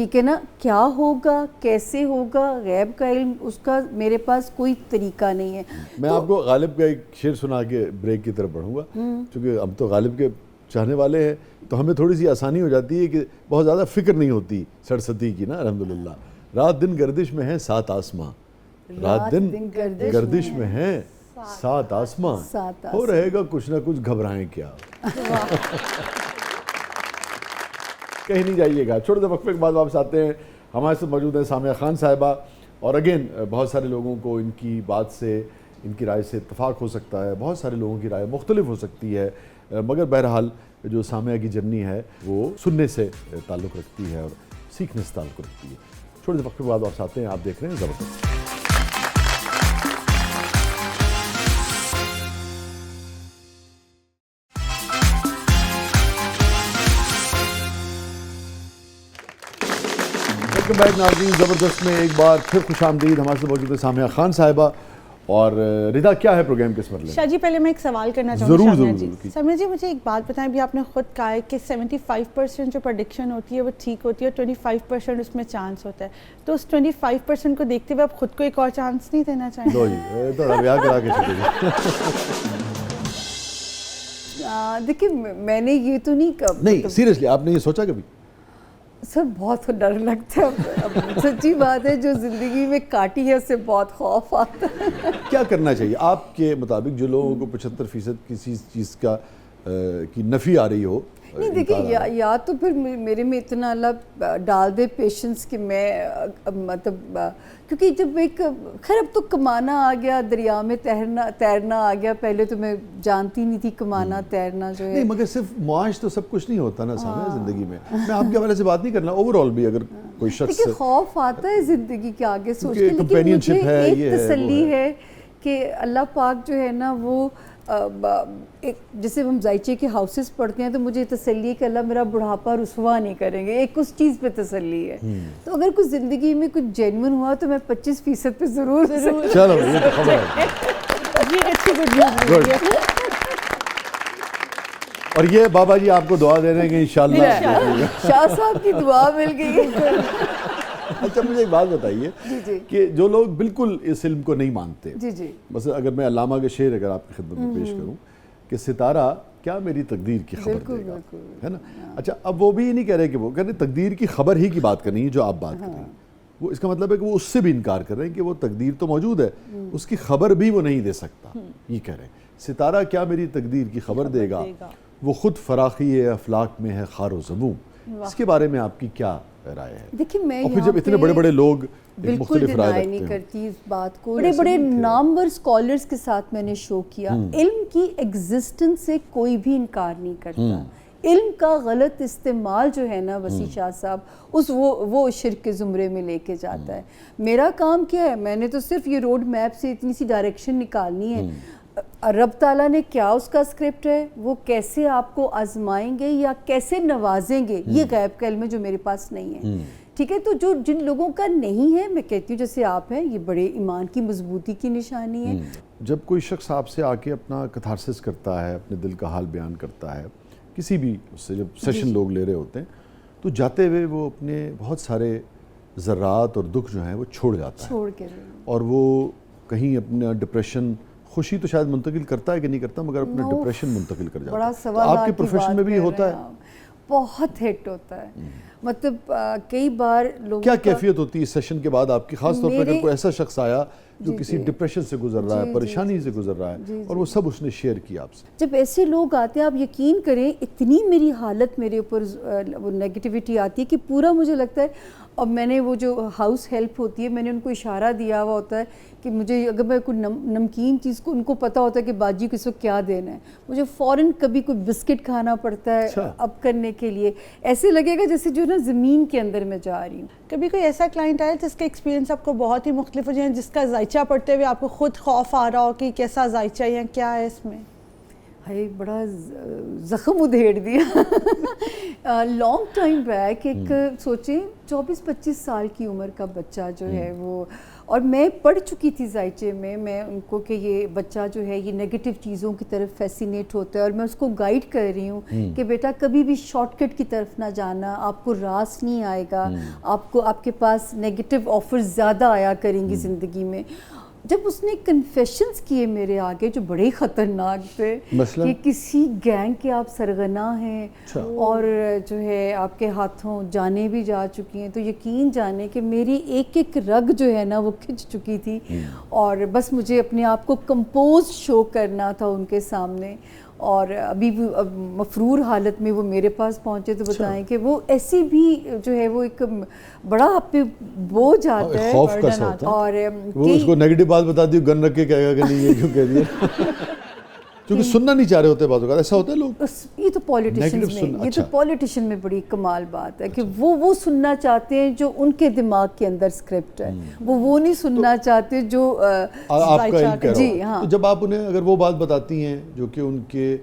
ٹھیک ہے نا, کیا ہوگا کیسے ہوگا غیب کا علم, اس کا میرے پاس کوئی طریقہ نہیں ہے. میں آپ کو غالب کا ایک شعر سنا کے بریک کی طرف بڑھوں گا, چونکہ ہم تو غالب کے چاہنے والے ہیں تو ہمیں تھوڑی سی آسانی ہو جاتی ہے کہ بہت زیادہ فکر نہیں ہوتی سرستی کی نا, الحمدللہ. رات دن گردش میں ہیں 7 آسماں, رات دن گردش میں ہیں 7 آسماں, ہو رہے گا کچھ نہ کچھ گھبرائیں کیا. کہیں نہیں جائیے گا, چھوٹے سے وقفے کے بعد واپس آتے ہیں. ہمارے ساتھ موجود ہیں سامیہ خان صاحبہ, اور اگین بہت سارے لوگوں کو ان کی بات سے, ان کی رائے سے اتفاق ہو سکتا ہے, بہت سارے لوگوں کی رائے مختلف ہو سکتی ہے, مگر بہرحال جو سامیہ کی جرنی ہے وہ سننے سے تعلق رکھتی ہے اور سیکھنے سے تعلق رکھتی ہے. چھوٹے سے وقفے کے بعد واپس آتے ہیں, آپ دیکھ رہے ہیں زبردست. ویلکم بیک ناظرین, زبردست میں ایک بار پھر خوش آمدید. ہمارے سے موجود ہے سامیہ خان صاحبہ. اور ردا کیا ہے پروگرام کے اس مرحلے میں؟ شاہ جی پہلے میں ایک سوال کرنا چاہوں گی. ضرور. سامیہ جی مجھے ایک بات بتائیں, ابھی آپ نے خود کہا ہے کہ 75% جو پریڈکشن ہوتی ہے وہ ٹھیک ہوتی ہے اور 25% اس میں چانس ہوتا ہے, تو اس 25% کو دیکھتے ہوئے آپ خود کو ایک اور چانس نہیں دینا چاہیں گے؟ لو جی تھوڑا بیاہ کرا کے چھوڑے. دیکھیں میں نے یہ تو نہیں سیریسلی آپ نے یہ سوچا کبھی؟ سر بہت ڈر لگتا ہے, سچی بات ہے, جو زندگی میں کاٹی ہے اس سے بہت خوف آتا ہے. کیا کرنا چاہیے آپ کے مطابق جو لوگوں کو 75% کسی چیز کا کی نفی آ رہی ہو؟ نہیں دیکھیں, یا تو پھر میرے میں اتنا اللہ ڈال دے پیشنس کہ میں مطلب, کیونکہ جب ایک خیر اب تو کمانا آ گیا, دریا میں تیرنا آ گیا, پہلے تو میں جانتی نہیں تھی کمانا تیرنا جو ہے. نہیں مگر صرف معاش تو سب کچھ نہیں ہوتا نا سامنے زندگی میں. میں آپ کے حوالے سے بات نہیں کرنا, اوور آل بھی اگر کوئی شخص, دیکھیں خوف آتا ہے زندگی کے آگے سوچ کے, لیکن مجھے ایک تسلی ہے کہ اللہ پاک جو ہے نا وہ جیسے ہم زائچے کے ہاؤسز پڑھتے ہیں تو مجھے تسلی ہے کہ اللہ میرا بڑھاپا رسوا نہیں کریں گے, ایک اس چیز پہ تسلی ہے. تو اگر کچھ زندگی میں کچھ جینون ہوا تو میں 25% پہ ضرور. چلو یہ تو خبر ہے. یہ اچھی گڈ نیوز ہے. اور یہ بابا جی آپ کو دعا دے رہے ہیں کہ انشاءاللہ شاہ صاحب کی دعا مل گئی. اچھا مجھے ایک بات بتائیے کہ جو لوگ بالکل اس علم کو نہیں مانتے, مثلا اگر میں علامہ کے شعر اگر آپ کی خدمت میں پیش کروں کہ ستارہ کیا میری تقدیر کی خبر دے گا, ہے نا. اچھا اب وہ بھی یہ نہیں کہہ رہے کہ وہ کہہ رہے تقدیر کی خبر ہی کی بات کرنی ہے جو آپ بات کر رہے ہیں, وہ اس کا مطلب ہے کہ وہ اس سے بھی انکار کر رہے ہیں کہ وہ تقدیر تو موجود ہے, اس کی خبر بھی وہ نہیں دے سکتا. یہ کہہ رہے ہیں ستارہ کیا میری تقدیر کی خبر دے گا, وہ خود فراخی افلاک میں ہے خار و زبوں. اس کے بارے میں آپ کی کیا رائے ہے؟ دیکھیں میں اور پھر جب اتنے بڑے بڑے لوگ بالکل ڈینائی نہیں کرتی اس بات کو, بڑے بڑے نامور اسکالرز کے ساتھ میں نے شو کیا, علم کی ایگزسٹنس سے کوئی بھی انکار نہیں کرتا. علم کا غلط استعمال جو ہے نا وسیع شاہ صاحب, وہ شرک کے زمرے میں لے کے جاتا ہے. میرا کام کیا ہے, میں نے تو صرف یہ روڈ میپ سے اتنی سی ڈائریکشن نکالنی ہے. رب تعالیٰ نے کیا اس کا اسکرپٹ ہے, وہ کیسے آپ کو آزمائیں گے یا کیسے نوازیں گے, یہ غیب کا علم ہے جو میرے پاس نہیں ہے. ٹھیک ہے, تو جو جن لوگوں کا نہیں ہے, میں کہتی ہوں جیسے آپ ہیں, یہ بڑے ایمان کی مضبوطی کی نشانی ہے. جب کوئی شخص آپ سے آ کے اپنا کتھارسس کرتا ہے, اپنے دل کا حال بیان کرتا ہے, کسی بھی اس سے جب سیشن لوگ لے رہے ہوتے ہیں, تو جاتے ہوئے وہ اپنے بہت سارے ذرات اور دکھ جو ہیں وہ چھوڑ جاتا ہے, اور وہ کہیں اپنا ڈپریشن, خوشی تو شاید منتقل کرتا ہے کہ نہیں کرتا, مگر اپنا ڈپریشن منتقل کر جاتا ہے. تو آپ کے پروفیشن میں بھی یہ ہوتا ہے؟ بہت ہٹ ہوتا ہے. مطلب کئی بار لوگ کیا کیفیت ہوتی ہے اس سیشن کے بعد آپ کی, خاص طور پہ اگر کوئی ایسا شخص آیا جو کسی ڈپریشن سے گزر رہا ہے, پریشانی سے گزر رہا ہے, اور وہ سب اس نے شیئر کیا آپ سے؟ جب ایسے لوگ آتے ہیں, آپ یقین کریں اتنی میری حالت میرے اوپر وہ نیگیٹیوٹی آتی ہے کہ پورا مجھے لگتا ہے, اور میں نے وہ جو ہاؤس ہیلپ ہوتی ہے, میں نے ان کو اشارہ دیا ہوا ہوتا ہے کہ مجھے اگر میں کوئی نمکین چیز کو, ان کو پتہ ہوتا ہے کہ باجی کو اس کو کیا دینا ہے, مجھے فوراً کبھی کوئی بسکٹ کھانا پڑتا ہے اب کرنے کے لیے. ایسے لگے گا جیسے جو نا زمین کے اندر میں جا رہی ہوں. کبھی کوئی ایسا کلائنٹ آیا جس کا ایکسپیرینس آپ کو بہت ہی مختلف ہو جائے, جس کا ذائچہ پڑھتے ہوئے آپ کو خود خوف آ رہا ہو کہ کیسا ذائچہ یا کیا ہے اس میں؟ بھائی بڑا زخم ادھیڑ دیا. لانگ ٹائم بیک ایک سوچیں 24-25 سال کی عمر کا بچہ جو ہے وہ, اور میں پڑھ چکی تھی ذائچے میں ان کو کہ یہ بچہ جو ہے یہ نیگیٹو چیزوں کی طرف فیسینیٹ ہوتا ہے, اور میں اس کو گائیڈ کر رہی ہوں کہ بیٹا کبھی بھی شارٹ کٹ کی طرف نہ جانا, آپ کو راس نہیں آئے گا, آپ کے پاس نیگیٹو آفرز زیادہ آیا کریں گی زندگی میں. جب اس نے کنفیشنز کیے میرے آگے جو بڑے خطرناک تھے کہ کسی گینگ کے آپ سرغنہ ہیں اور جو ہے آپ کے ہاتھوں جانیں بھی جا چکی ہیں, تو یقین جانے کہ میری ایک ایک رگ جو ہے نا وہ کھنچ چکی تھی, اور بس مجھے اپنے آپ کو کمپوز شو کرنا تھا ان کے سامنے. اور ابھی بھی مفرور حالت میں وہ میرے پاس پہنچے تو بتائیں کہ وہ ایسی بھی جو ہے وہ ایک بڑا آپ پہ بوجھ آتا ہے, خوف کا سا ہوتا ہے, اور وہ اس کو نیگیٹو بات بتا دی, گن رکھ کے کہے گا کہ نہیں یہ کیوں کہہ دیا, کیونکہ سننا نہیں چاہ رہے ہوتے بعض اوقات, ایسا ہوتا ہے لوگ. یہ تو پولیٹیشین میں بڑی کمال بات ہے کہ وہ سننا چاہتے ہیں جو ان کے دماغ کے اندر اسکرپٹ ہے, وہ نہیں سننا چاہتے جو آپ کا علم کہہ جی. رہا ہاں, تو جب آپ انہیں اگر وہ بات بتاتی ہیں جو کہ ان کے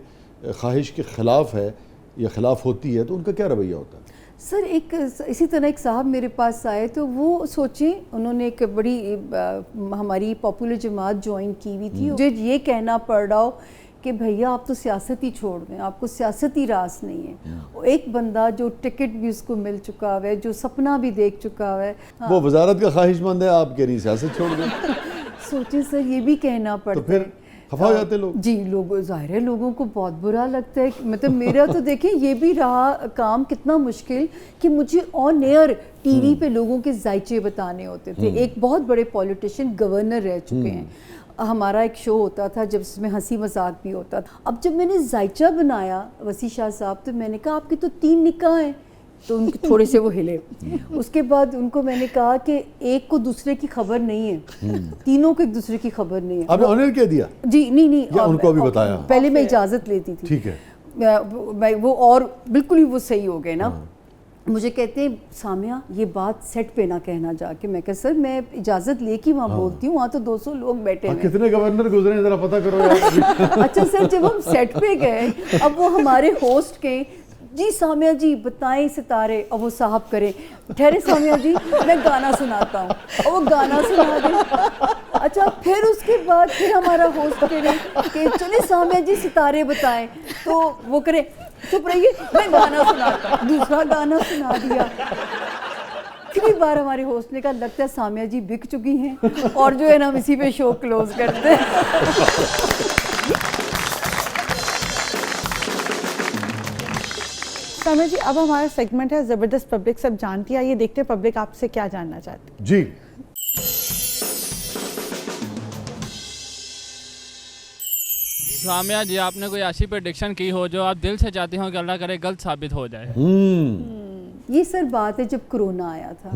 خواہش کے خلاف ہے یا خلاف ہوتی ہے, تو ان کا کیا رویہ ہوتا ہے؟ سر ایک اسی طرح ایک صاحب میرے پاس آئے تو وہ سوچیں انہوں نے ایک بڑی ہماری پاپولر جماعت جوائن کی ہوئی تھی, مجھے یہ کہنا پڑ رہا ہو کہ بھیا آپ تو سیاست ہی چھوڑ دیں, آپ کو سیاستی راس نہیں ہے. ایک بندہ جو ٹکٹ بھی اس کو مل چکا ہوا ہے, جو سپنا بھی دیکھ چکا ہوا ہے, وہ وزارت کا خواہش مند ہے, آپ کہہ رہی سیاست چھوڑ دیں. سوچیں سر یہ بھی کہنا پڑتا ہے. خفا ہو جاتے لوگ. جی, لوگ ظاہر ہے لوگوں کو بہت برا لگتا ہے. مطلب میرا تو دیکھیں یہ بھی رہا کام کتنا مشکل کہ مجھے آن ایئر ٹی وی پہ لوگوں کے ذائچے بتانے ہوتے تھے. ایک بہت بڑے پولیٹیشین گورنر رہ چکے ہیں, ہمارا ایک شو ہوتا تھا جب اس میں ہنسی مذاق بھی ہوتا تھا. اب جب میں نے ذائچہ بنایا وسیع شاہ صاحب, تو میں نے کہا آپ کے تو 3 نکاح ہیں, تو ان کے تھوڑے سے وہ ہلے. اس کے بعد ان کو میں نے کہا کہ ایک کو دوسرے کی خبر نہیں ہے, تینوں کو ایک دوسرے کی خبر نہیں ہے. آپ نے آنر کہہ دیا؟ جی نہیں, ان کو بھی بتایا. پہلے میں اجازت لیتی تھی. ٹھیک ہے. وہ اور بالکل ہی وہ صحیح ہو گئے نا. مجھے کہتے ہیں سامیہ یہ بات سیٹ پہ نہ کہنا جا کے. میں کہا سر میں اجازت لے کے وہاں بولتی ہوں, وہاں تو 200 لوگ بیٹھے ہیں. کتنے گورنر گزرے ہیں ذرا پتہ کرو یار. اچھا سر, جب ہم سیٹ پہ گئے, اب وہ ہمارے ہوسٹ کے جی سامیہ جی بتائیں ستارے, اور وہ صاحب کریں ٹھہرے سامیہ جی میں گانا سناتا ہوں, اور وہ گانا سنا دیں. اچھا پھر اس کے بعد پھر ہمارا ہوسٹ کرے کہ چلے سامیہ جی ستارے بتائیں, تو وہ کرے چپ رہیے میں گانا سناتا ہوں, دوسرا گانا سنا دیا. کئی بار ہمارے ہوسٹ نے کہا لگتا ہے سامیہ جی بک چکی ہیں, اور جو ہے نا ہم اسی پہ شو کلوز کرتے ہیں. سامیہ جی اب ہمارا سیگمنٹ ہے زبردست پبلک سب جانتی ہے, یہ دیکھتے ہیں پبلک آپ سے کیا جاننا چاہتی ہے. جی سامیہ جی, آپ نے کوئی ایسی پریڈکشن کی ہو جو آپ دل سے چاہتے ہوں کہ اللہ کرے غلط ثابت ہو جائے؟ یہ سر بات ہے جب کرونا آیا تھا,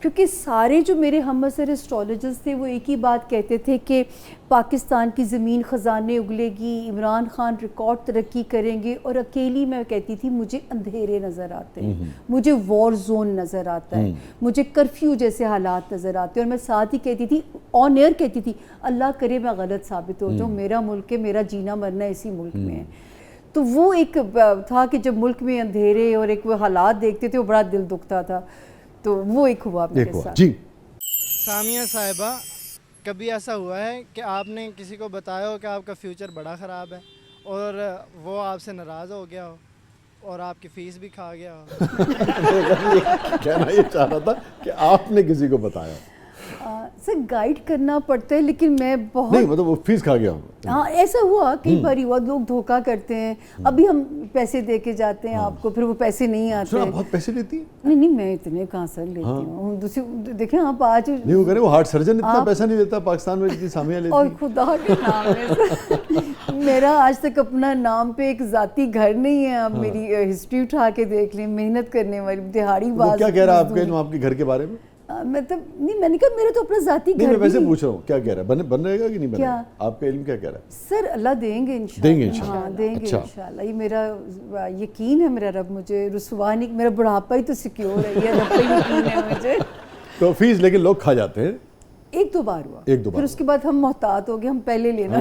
کیونکہ سارے جو میرے ہم عصر اسٹرالوجرز تھے وہ ایک ہی بات کہتے تھے کہ پاکستان کی زمین خزانے اگلے گی, عمران خان ریکارڈ ترقی کریں گے, اور اکیلی میں کہتی تھی مجھے اندھیرے نظر آتے ہیں, مجھے وار زون نظر آتا ہے, مجھے کرفیو جیسے حالات نظر آتے ہیں. اور میں ساتھ ہی کہتی تھی, آن ایئر کہتی تھی اللہ کرے میں غلط ثابت ہو جاؤں, میرا ملک ہے, میرا جینا مرنا اسی ملک میں ہے. تو وہ ایک تھا کہ جب ملک میں اندھیرے اور ایک وہ حالات دیکھتے تھے وہ بڑا دل دکھتا تھا, تو وہ ایک ہوا میرے ساتھ. جی سامیہ صاحبہ, کبھی ایسا ہوا ہے کہ آپ نے کسی کو بتایا ہو کہ آپ کا فیوچر بڑا خراب ہے اور وہ آپ سے ناراض ہو گیا ہو اور آپ کی فیس بھی کھا گیا ہو؟ کہنا یہ چاہ رہا تھا کہ آپ نے کسی کو بتایا. سر گائیڈ کرنا پڑتا ہے, لیکن میں بہت نہیں مطلب وہ فیس کھا گیا. ہاں ایسا ہوا کئی بار ہوا, لوگ دھوکہ کرتے ہیں. ابھی ہم پیسے دے کے جاتے ہیں آپ کو, پھر وہ پیسے نہیں آتے. بہت پیسے لیتی ہیں؟ نہیں میں اتنے کہاں سر لیتی ہوں. دوسری دیکھیں آپ آج نہیں وہ کہہ رہے وہ ہارٹ سرجن اتنا پیسہ نہیں دیتا پاکستان میں جتنی سامیہ لیتی. اور خدا کے نام ہے میرا آج تک اپنا نام پہ ایک ذاتی گھر نہیں ہے. آپ میری ہسٹری اٹھا کے دیکھ لیں, محنت کرنے والی دہاڑی باز. کیا کہہ رہا ہے آپ کے علم آپ کے گھر کے بارے میں؟ مطلب نہیں, میں نے کہا میرا تو اپنا ذاتی گھر. میں ویسے پوچھ رہا ہوں کیا کہہ رہا ہے, بن رہے گا کہ نہیں بنے گا؟ آپ کا علم کیا کہہ رہا ہے؟ سر اللہ دیں گے انشاءاللہ. دیں گے انشاءاللہ. ہاں دیں گے انشاءاللہ. یہ میرا یقین ہے, میرا رب مجھے رسوا نہیں, میرا بڑھاپا ہی تو سیکیور ہے, یہ رب پہ یقین ہے مجھے. تو فیس لیکن لوگ کھا جاتے ہیں. 1-2 بار ہوا, ایک دو بار پھر اس کے بعد ہم محتاط ہو گئے, ہم پہلے لینا.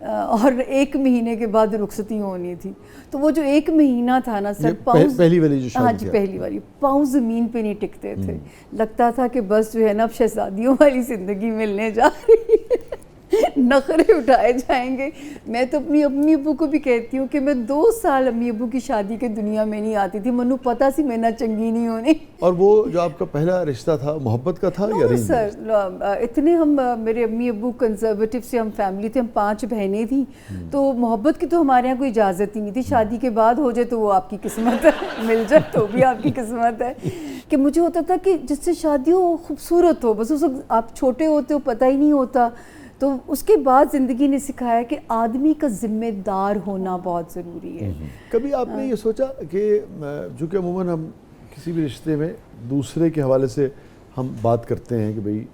اور 1 مہینے کے بعد رخصتی ہونی تھی. تو وہ جو 1 مہینہ تھا نا سر, پہلی والی جو شادی ہاں جی پہلی والی, پاؤں زمین پہ نہیں ٹکتے تھے. لگتا تھا کہ بس جو ہے نا اب شہزادیوں والی زندگی ملنے جا رہی ہے, نخرے اٹھائے جائیں گے. میں تو اپنی امی ابو کو بھی کہتی ہوں کہ میں 2 سال امی ابو کی شادی کے دنیا میں نہیں آتی تھی, منو پتا سی میں نہ چنگی نہیں ہونی. اور وہ جو آپ کا پہلا رشتہ تھا محبت کا تھا یا ارینج؟ سر اتنے ہم میرے امی ابو کنزرویٹو سے ہم فیملی تھے, ہم 5 بہنیں تھیں, تو محبت کی تو ہمارے یہاں کوئی اجازت ہی نہیں تھی. شادی کے بعد ہو جائے تو وہ آپ کی قسمت ہے, مل جائے تو بھی آپ کی قسمت ہے. کہ مجھے ہوتا تھا کہ جس سے شادی ہو خوبصورت ہو, بس اس وقت آپ چھوٹے ہوتے ہو پتہ ہی نہیں ہوتا. تو اس کے بعد زندگی نے سکھایا کہ آدمی کا ذمہ دار ہونا بہت ضروری ہے. کبھی آپ نے یہ سوچا کہ جو کہ عموماً ہم کسی بھی رشتے میں دوسرے کے حوالے سے ہم بات کرتے ہیں کہ بھئی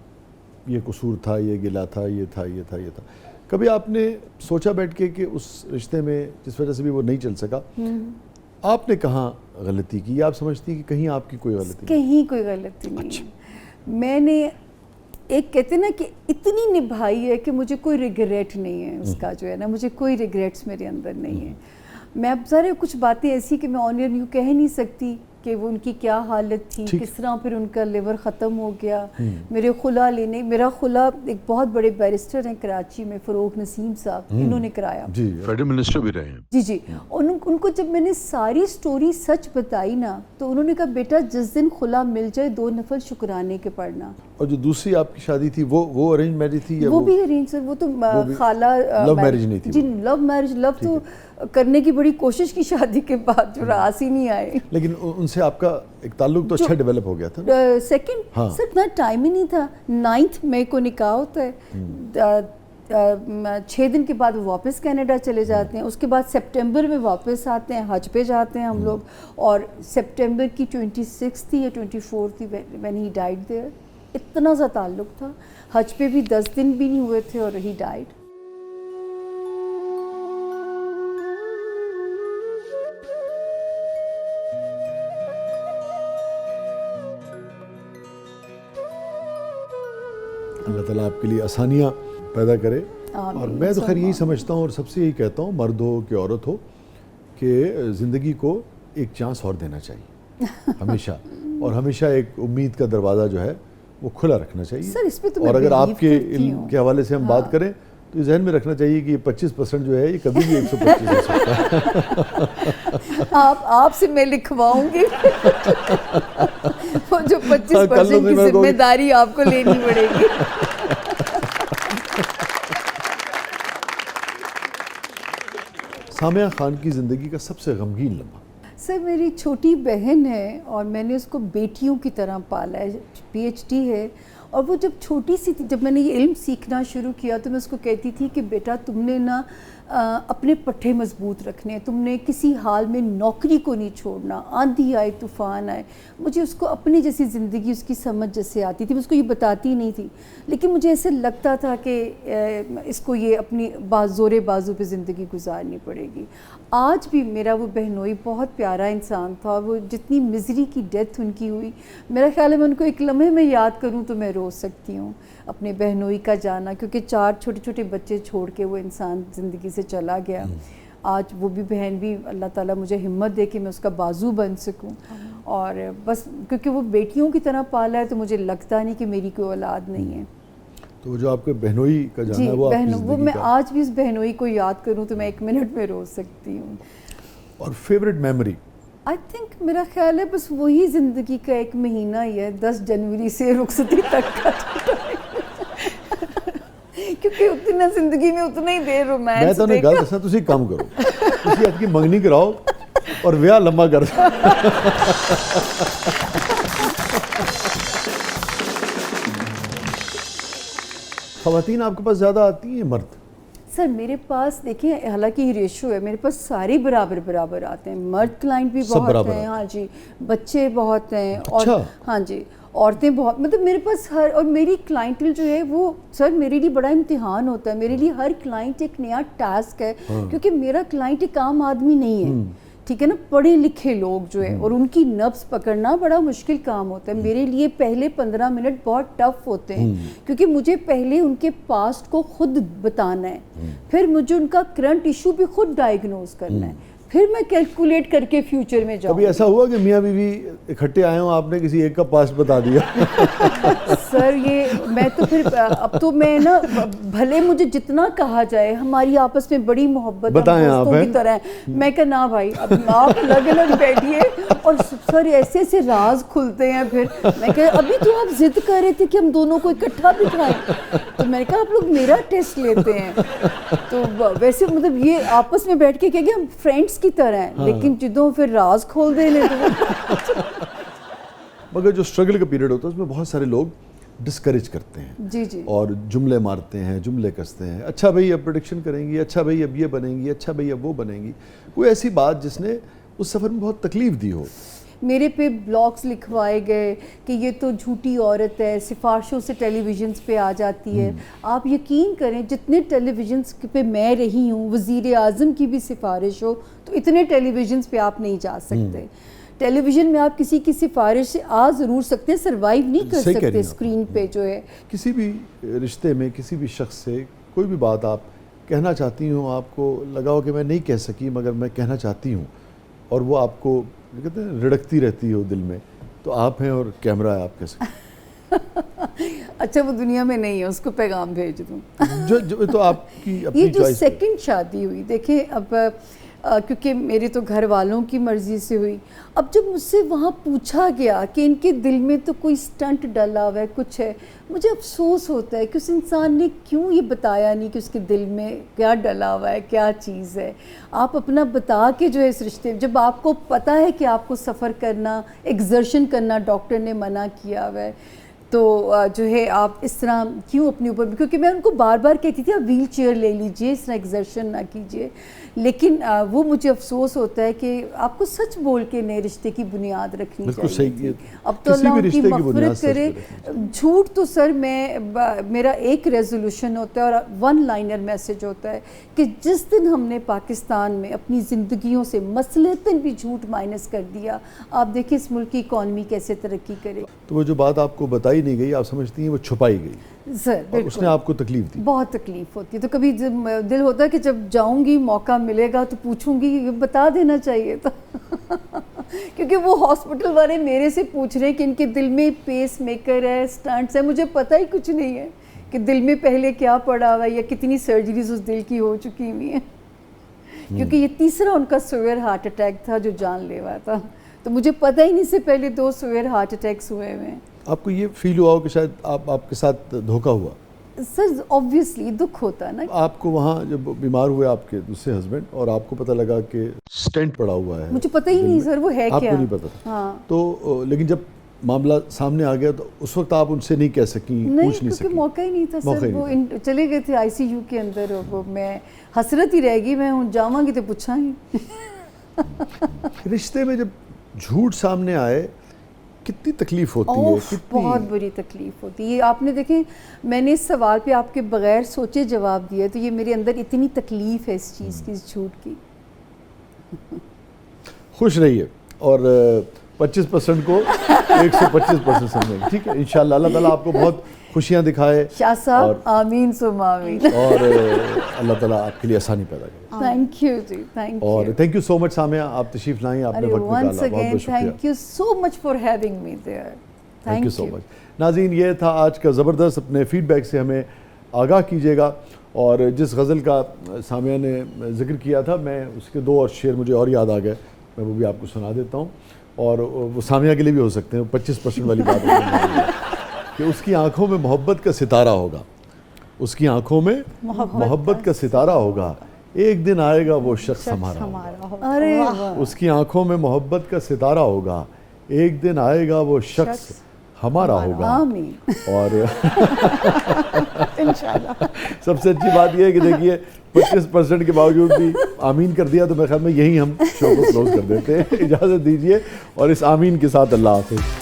یہ قصور تھا, یہ گلا تھا, یہ تھا, یہ تھا, یہ تھا, کبھی آپ نے سوچا بیٹھ کے کہ اس رشتے میں جس وجہ سے بھی وہ نہیں چل سکا آپ نے کہاں غلطی کی, یا آپ سمجھتی کہ کہیں آپ کی کوئی غلطی نہیں؟ کہیں کوئی غلطی نہیں. میں نے ایک کہتے ہیں نا کہ اتنی نبھائی ہے کہ مجھے کوئی ریگریٹ نہیں ہے اس کا, جو ہے نا مجھے کوئی ریگریٹس میرے اندر نہیں ہے. میں اب ذرا کچھ باتیں ایسی کہ میں آن ایئر یوں کہہ نہیں سکتی کہ وہ ان کی کیا حالت تھی, کس طرح پھر ان کا لیور ختم ہو گیا. میرے خلا لینے, میرا خلا ایک بہت بڑے بیرسٹر ہیں کراچی میں, فروغ نسیم صاحب, انہوں نے کرایا. جی فیڈرل منسٹر بھی رہے ہیں. جی جی. ان کو جب میں نے ساری سٹوری سچ بتائی نا تو انہوں نے کہا بیٹا جس دن خلا مل جائے 2 نفل شکرانے کے پڑھنا. اور جو دوسری آپ کی شادی تھی وہ ارینج میرج تھی یا وہ بھی ارینج سر, وہ تو خالہ لو میرج نہیں تھی؟ جی لو میرج, لو تو کرنے کی بڑی کوشش کی شادی کے بعد, جو راس ہی نہیں آئے. لیکن ان سے آپ کا ایک تعلق تو اچھا ڈیولپ ہو گیا تھا. سیکنڈ سر اتنا ٹائم ہی نہیں تھا, 9 مئی کو نکاح ہوتا ہے, 6 دن کے بعد وہ واپس کینیڈا چلے جاتے ہیں. اس کے بعد سپٹمبر میں واپس آتے ہیں, حج پہ جاتے ہیں ہم لوگ, اور سپٹمبر کی 26 تھی یا 24 تھی when he died there. اتنا سا تعلق تھا, حج پہ بھی 10 دن بھی نہیں ہوئے تھے اور he died. اللہ تعالیٰ آپ کے لیے آسانیاں پیدا کرے. اور میں تو خیر یہی سمجھتا ہوں اور سب سے یہی کہتا ہوں, مرد ہو کہ عورت ہو, کہ زندگی کو ایک چانس اور دینا چاہیے ہمیشہ, اور ہمیشہ ایک امید کا دروازہ جو ہے وہ کھلا رکھنا چاہیے. سر اس پہ تو اور اگر آپ کے علم کے حوالے سے ہم بات کریں تو یہ ذہن میں رکھنا چاہیے کہ یہ 25% جو ہے یہ کبھی بھی 125 ہو سکتا ہے. آپ سے میں لکھواؤں گی وہ جو 25% کی ذمہ داری آپ کو لینی پڑے گی. سامعہ خان کی زندگی کا سب سے غمگین لمحہ؟ سر میری چھوٹی بہن ہے اور میں نے اس کو بیٹیوں کی طرح پالا ہے, PhD ہے, اور وہ جب چھوٹی سی تھی, جب میں نے یہ علم سیکھنا شروع کیا تو میں اس کو کہتی تھی کہ بیٹا تم نے نا اپنے پٹھے مضبوط رکھنے ہیں, تم نے کسی حال میں نوکری کو نہیں چھوڑنا, آندھی آئے طوفان آئے. مجھے اس کو اپنی جیسی زندگی اس کی سمجھ جیسے آتی تھی, میں اس کو یہ بتاتی نہیں تھی, لیکن مجھے ایسے لگتا تھا کہ اس کو یہ اپنی زور بازو پہ زندگی گزارنی پڑے گی. آج بھی میرا وہ بہنوئی بہت پیارا انسان تھا, وہ جتنی مزری کی ڈیتھ ان کی ہوئی, میرا خیال ہے میں ان کو ایک لمحے میں یاد کروں تو میں رو سکتی ہوں اپنے بہنوئی کا جانا, کیونکہ 4 چھوٹے چھوٹے بچے چھوڑ کے وہ انسان زندگی سے چلا گیا. آج وہ بھی بہن بھی اللہ تعالیٰ مجھے ہمت دے کہ میں اس کا بازو بن سکوں, اور بس کیونکہ وہ بیٹیوں کی طرح پالا ہے تو مجھے لگتا نہیں کہ میری کوئی اولاد نہیں ہے. تو جو آپ کے بہنوئی کا جانا ہے وہ وہ میں آج بھی اس بہنوئی کو یاد کروں تو میں 1 منٹ میں رو سکتی ہوں. اور فیوریٹ میموری؟ آئی تھنک میرا خیال ہے بس وہی زندگی کا 1 مہینہ ہی ہے, 10 جنوری سے رخصتی تک کا, کیونکہ اتنا زندگی میں اتنا ہی دیر رومانس. میں تو نہیں گل دسا, تسی کام کرو, تسی اج کی منگنی کراؤ اور ویاہ لمبا کر دو. خواتین آپ کے پاس زیادہ آتی ہیں مرد؟ سر میرے پاس دیکھیں حالانکہ یہ ریشو ہے, میرے پاس سارے برابر آتے ہیں, مرد کلائنٹ بھی بہت ہیں, ہاں جی, بچے بہت ہیں, اور ہاں جی عورتیں بہت, مطلب میرے پاس ہر, اور میری کلائنٹل جو ہے وہ سر میرے لیے بڑا امتحان ہوتا ہے, میرے لیے ہر کلائنٹ ایک نیا ٹاسک ہے, کیونکہ میرا کلائنٹ ایک عام آدمی نہیں ہے, ٹھیک ہے نا, پڑھے لکھے لوگ جو ہے, اور ان کی نبض پکڑنا بڑا مشکل کام ہوتا ہے. میرے لیے پہلے 15 منٹ بہت ٹف ہوتے ہیں, کیونکہ مجھے پہلے ان کے پاسٹ کو خود بتانا ہے, پھر مجھے ان کا کرنٹ ایشو بھی خود ڈائیگنوز کرنا ہے, پھر میں کیلکولیٹ کر کے فیوچر میں جاؤں. کبھی ایسا ہوا کہ میاں بیوی اکٹھے آئے ہوں, آپ نے کسی ایک کا پاس بتا دیا؟ سر یہ میں تو پھر اب تو میں نا, بھلے مجھے جتنا کہا جائے ہماری آپس میں بڑی محبت بتائیں آپ دوستوں کی طرح ہے, میں کہا نا بھائی اب آپ الگ الگ بیٹھیے, اور سر ایسے ایسے راز کھلتے ہیں. پھر میں کہا ابھی تو آپ ضد کر رہے تھے کہ ہم دونوں کو اکٹھا بٹھائیں, تو میں نے کہا آپ لوگ میرا ٹیسٹ لیتے ہیں. تو ویسے مطلب یہ آپس میں بیٹھ کے کہ ہم فرینڈس کی طرح ہیں, لیکن جدوں پھر راز کھول دینے تو مگر جو اسٹرگل کا پیریڈ ہوتا ہے اس میں بہت سارے لوگ ڈسکریج کرتے ہیں, جی جی, اور جملے مارتے ہیں, جملے کستے ہیں, اچھا بھائی اب پریڈکشن کریں گی, اچھا بھائی اب یہ بنیں گی, اچھا بھائی اب وہ بنیں گی. کوئی ایسی بات جس نے اس سفر میں بہت تکلیف دی ہو؟ میرے پہ بلاگس لکھوائے گئے کہ یہ تو جھوٹی عورت ہے, سفارشوں سے ٹیلی ویژنس پہ آ جاتی ہے. آپ یقین کریں جتنے ٹیلی ویژنس پہ میں رہی ہوں, وزیر اعظم کی بھی سفارش ہو تو اتنے ٹیلی ویژنس پہ آپ نہیں جا سکتے. ٹیلی ویژن میں آپ کسی کی سفارش سے آ ضرور سکتے ہیں, سروائیو نہیں کر سکتے اسکرین پہ جو ہے. کسی بھی رشتے میں کسی بھی شخص سے کوئی بھی بات آپ کہنا چاہتی ہوں, آپ کو لگا ہو کہ میں نہیں کہہ سکی مگر میں کہنا چاہتی ہوں, اور وہ آپ کو کہتے ہیں رڑکتی رہتی ہو دل میں, تو آپ ہیں اور کیمرہ ہے, آپ کہہ سکتے اچھا وہ دنیا میں نہیں ہے, اس کو پیغام بھیج دوں. جو تو آپ کی اپنی یہ جو چوائس. سیکنڈ شادی ہوئی, دیکھیں اب کیونکہ میرے تو گھر والوں کی مرضی سے ہوئی, اب جب مجھ سے وہاں پوچھا گیا کہ ان کے دل میں تو کوئی سٹنٹ ڈلا ہوا ہے, کچھ ہے, مجھے افسوس ہوتا ہے کہ اس انسان نے کیوں یہ بتایا نہیں کہ اس کے دل میں کیا ڈلا ہوا ہے, کیا چیز ہے. آپ اپنا بتا کے جو ہے اس رشتے, جب آپ کو پتہ ہے کہ آپ کو سفر کرنا, ایگزرشن کرنا ڈاکٹر نے منع کیا ہوا ہے, تو جو ہے آپ اس طرح کیوں اپنے اوپر, کیونکہ میں ان کو بار بار کہتی تھی آپ ویل چیئر لے لیجئے, اس طرح ایگزرشن نہ کیجئے, لیکن وہ مجھے افسوس ہوتا ہے کہ آپ کو سچ بول کے نئے رشتے کی بنیاد رکھنی چاہیے تھی. اب تو اللہ ان کی مغفرت کرے. جھوٹ تو سر میرا ایک ریزولوشن ہوتا ہے اور ون لائنر میسج ہوتا ہے کہ جس دن ہم نے پاکستان میں اپنی زندگیوں سے مثلاً بھی جھوٹ مائنس کر دیا, آپ دیکھیں اس ملک کی اکانومی کیسے ترقی کرے. تو وہ جو بات آپ کو بتائی نہیں گئی, آپ سمجھتی ہیں وہ چھپائی گئی, سر اور اس نے آپ کو تکلیف دی. بہت تکلیف ہوتی ہے. تو کبھی دل ہوتا ہے کہ جب جاؤں گی موقع ملے گا تو پوچھوں گی, یہ بتا دینا چاہیے تھا. کیونکہ وہ ہاسپٹل والے میرے سے پوچھ رہے ہیں کہ ان کے دل میں پیس میکر ہے, سٹنٹس ہے, مجھے پتہ ہی کچھ نہیں ہے کہ دل میں پہلے کیا پڑا ہوا ہے یا کتنی سرجریز اس دل کی ہو چکی ہوئی ہیں, کیونکہ یہ تیسرا ان کا سویئر ہارٹ اٹیک تھا جو جان لیوا تھا. تو مجھے پتہ ہی نہیں, سے پہلے 2 سویئر ہارٹ اٹیکس ہوئے ہوئے ہیں. آپ کو یہ فیل ہوا ہو کہ شاید آپ کے ساتھ دھوکہ ہوا؟ سر آبویسلی دکھ ہوتا ہے نا. آپ کو وہاں جب بیمار ہوئے آپ کے دوسرے ہسبینڈ, اور آپ کو پتہ لگا کہ سٹینٹ پڑا ہوا ہے, مجھے پتہ ہی نہیں سر وہ ہے کیا, آپ کو نہیں پتہ تھا. ہاں تو لیکن جب معاملہ سامنے آ گیا تو اس وقت آپ ان سے نہیں کہہ سکیں, پوچھ نہیں سکیں؟ موقع ہی نہیں تھا سر. وہ چلے گئے تھے آئی سی یو کے اندر, وہ میں حسرت ہی رہ گئی, میں جاواں گی تو پوچھاں گی. رشتے میں جب جھوٹ سامنے آئے کتنی تکلیف ہوتی ہے, بہت بری تکلیف ہوتی ہے. یہ آپ نے دیکھیں, میں نے اس سوال پہ آپ کے بغیر سوچے جواب دیا, تو یہ میرے اندر اتنی تکلیف ہے اس چیز کی, اس جھوٹ کی. خوش رہیے اور 25% کو 125% سمجھیں, ٹھیک ہے انشاءاللہ. اللہ تعالیٰ آپ کو بہت خوشیاں دکھائے شاہ صاحب, آمین ثم آمین, اور اللہ تعالیٰ آپ کے لیے آسانی پیدا کرے. تھینک یو جی, تھینک یو. اور thank you so much Samia, آپ تشریف لائیں, آپ نے وقت نکالا, بہت بہت شکریہ. Thank you so much for having me there. Thank you so much. ناظرین, یہ تھا آج کا زبردست. اپنے فیڈ بیک سے ہمیں آگاہ کیجیے گا, اور جس غزل کا سامیہ نے ذکر کیا تھا, میں اس کے 2 اور شعر مجھے اور یاد آ گئے, میں وہ بھی آپ کو سنا دیتا ہوں, اور وہ سامیہ کے لیے بھی ہو سکتے ہیں. 25% والی بات کہ اس کی آنکھوں میں محبت کا ستارہ ہوگا, اس کی آنکھوں میں محبت کا ستارہ ہوگا, ایک دن آئے گا وہ شخص ہمارا ہوگا. ارے اس کی آنکھوں میں محبت کا ستارہ ہوگا, ایک دن آئے گا وہ شخص ہمارا ہوگا. آمین. اور سب سے اچھی بات یہ ہے کہ دیکھیے 25% کے باوجود بھی آمین کر دیا, تو میرے خیال میں یہی ہم شو کو کلوز کر دیتے ہیں. اجازت دیجیے, اور اس آمین کے ساتھ اللہ حافظ.